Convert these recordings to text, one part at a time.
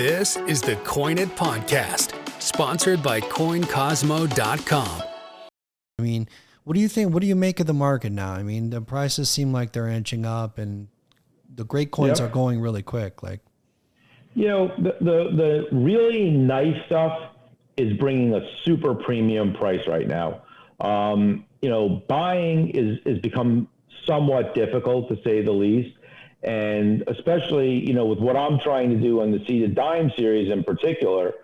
This is the Coin It Podcast, sponsored by coincosmo.com. I mean, what do you think? What do you make of the market now? I mean, the prices seem like they're inching up, and the great coins are going really quick. Like, you know, the really nice stuff is bringing a super premium price right now. You know, buying is become somewhat difficult, to say the least. And especially, you know, with what I'm trying to do on the Seeded Dime series in particular,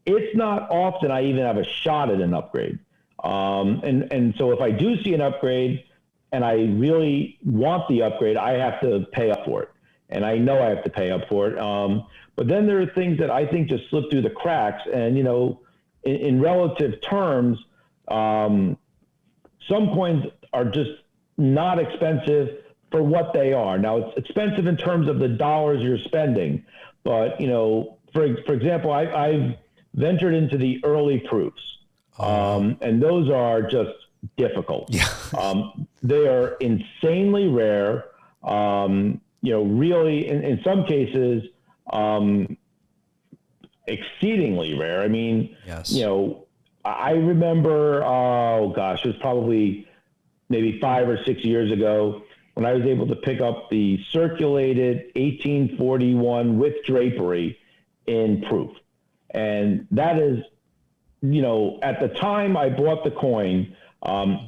it's not often I even have a shot at an upgrade. And so if I do see an upgrade and I really want the upgrade, I have to pay up for it. And I know I have to pay up for it. But then there are things that I think just slip through the cracks. And, you know, in relative terms, some coins are just not expensive for what they are. Now, it's expensive in terms of the dollars you're spending. But, you know, for example, I've ventured into the early proofs. And those are just difficult. Yeah. They are insanely rare. You know, really, in some cases, exceedingly rare. I mean, you know, I remember, it was probably maybe 5 or 6 years ago when I was able to pick up the circulated 1841 with drapery in proof. And that is, you know, at the time I bought the coin,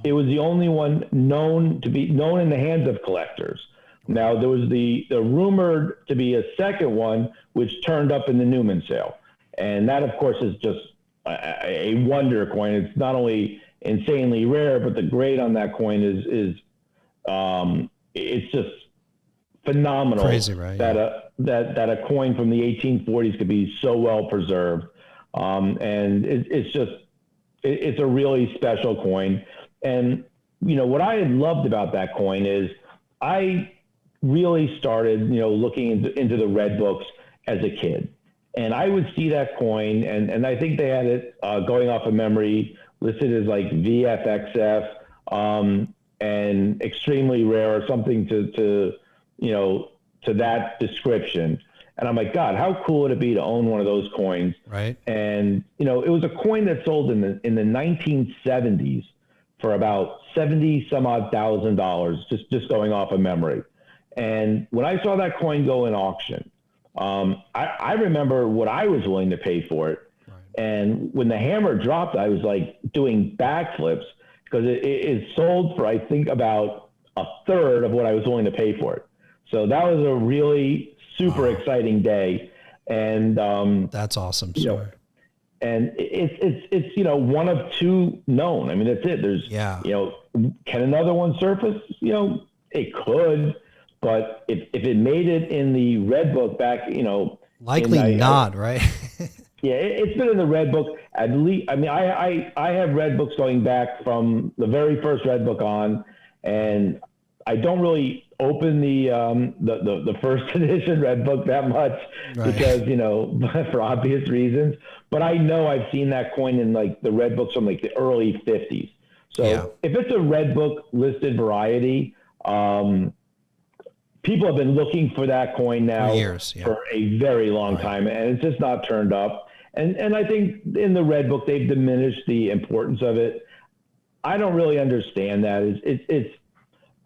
it was the only one known in the hands of collectors. Now, there was the rumored to be a second one, which turned up in the Newman sale. And that, of course, is just a wonder coin. It's not only insanely rare, but the grade on that coin is it's just phenomenal. Crazy, right? That a coin from the 1840s could be so well preserved. And it's a really special coin. And, you know, what I had loved about that coin is I really started, you know, looking into the red books as a kid. And I would see that coin, and I think they had it going off of memory, listed as like VFXF, and extremely rare or something to that description. And I'm like, God, how cool would it be to own one of those coins? Right. And, you know, it was a coin that sold in the 1970s for about $70 some odd thousand, just going off of memory. And when I saw that coin go in auction, I remember what I was willing to pay for it. Right. And when the hammer dropped, I was like doing backflips because it sold for, I think, about a third of what I was willing to pay for it. So that was a really super exciting day. And that's awesome. You know, and it's, you know, one of two known. I mean, that's it. There's, you know, can another one surface? You know, it could. But if it made it in the red book back, you know, likely not, right? Yeah, it's been in the red book at least. I mean, I have red books going back from the very first red book on, and I don't really open the first edition red book that much because, you know, for obvious reasons. But I know I've seen that coin in like the red books from like the early 50s. So if it's a red book listed variety, people have been looking for that coin now for years, for a very long time, and it's just not turned up. And I think in the red book, they've diminished the importance of it. I don't really understand that. It's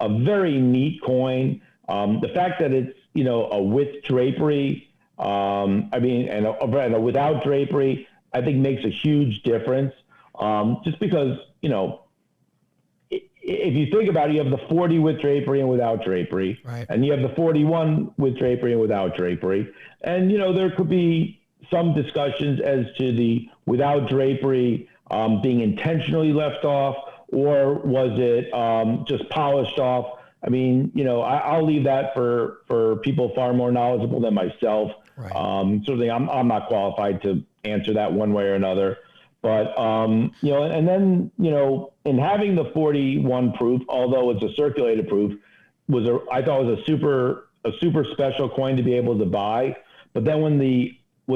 a very neat coin. The fact that it's, you know, a with drapery, and a without drapery, I think makes a huge difference. Just because, you know, if you think about it, you have the 40 with drapery and without drapery, and you have the 41 with drapery and without drapery. And, you know, there could be some discussions as to the without drapery being intentionally left off, or was it just polished off? I mean, you know, I'll leave that for people far more knowledgeable than myself. Certainly I'm not qualified to answer that one way or another. But, you know, and then, you know, in having the 41 proof, although it's a circulated proof, I thought was a super special coin to be able to buy. But then when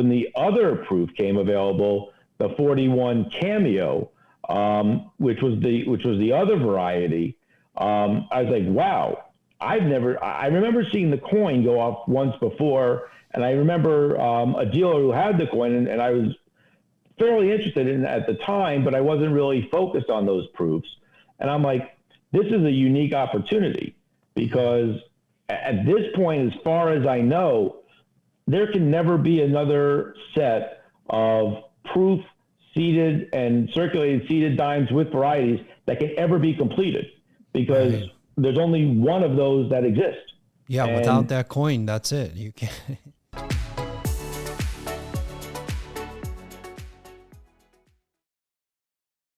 the other proof came available, the 41 cameo, which was the other variety, I was like, wow, I remember seeing the coin go off once before, And I remember a dealer who had the coin, and I was fairly interested in it at the time, but I wasn't really focused on those proofs. And I'm like, this is a unique opportunity, because at this point, as far as I know, there can never be another set of proof seeded and circulated seeded dimes with varieties that can ever be completed, because there's only one of those that exist. Yeah, and without that coin, that's it. You can't.